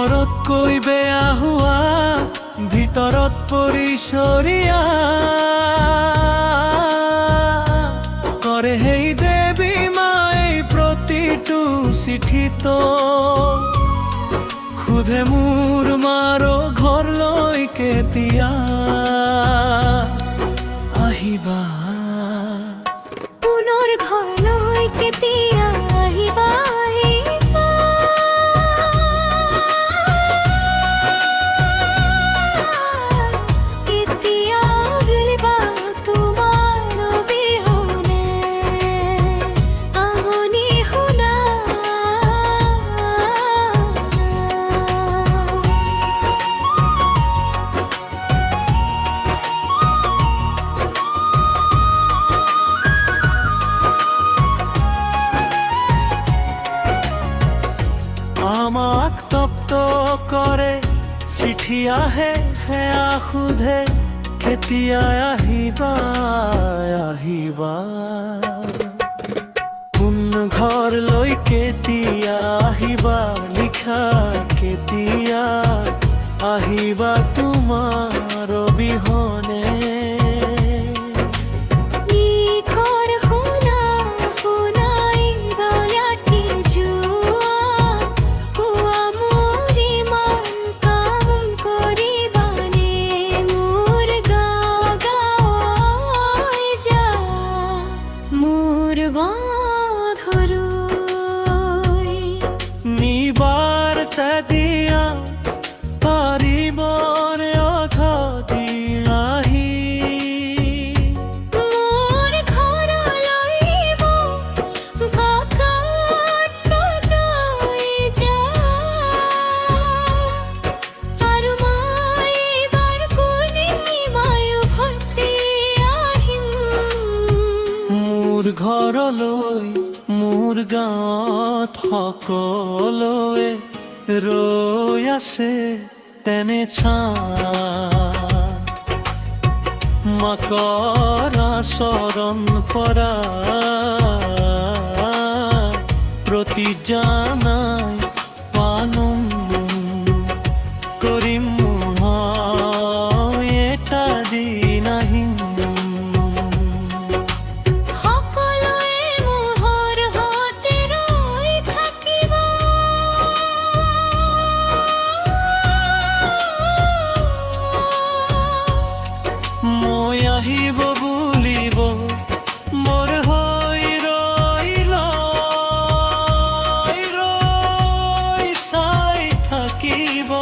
কৈ বেয়া হোৱা ভিতৰত পৰিচৰিয়া কৰে সেই দেৱী মাই প্ৰতিটো চিঠিত সোধে মোৰ মাৰ ঘৰলৈ কেতিয়া আহিবা পুনৰ ঘৰলৈ কেতিয়া আহিবা কেতিয়া ভুলিবা তোমাৰ অবিহনে আঙনি শুনা আমাক তপ্ত কৰে চিঠি আহে সেয়া সোধে কেতিয়া আহিবা আহিবা কোন ঘৰলৈ কেতিয়া আহিবা লিখা কেতিয়া আহিবা তোমাৰ অবিহনে নিবাৰ দিয়া পাৰিবৰ অঘাতি আহি মোৰ ঘৰলৈ ভকত লৈ যা আৰু মই এইবাৰ কোনেবাই উভতি আহিম মোৰ ঘৰলৈ মোৰ গাঁৱত সকলোৱে ৰৈ আছে তেনে চাঁদ মাকৰ চৰণ পৰা প্ৰতিজ্ঞা নাই পালন কৰিম মই এটা দিন আহিম মই আহিব বুলিব মোৰ হৈ ৰৈ ৰৈ ৰৈ চাই থাকিব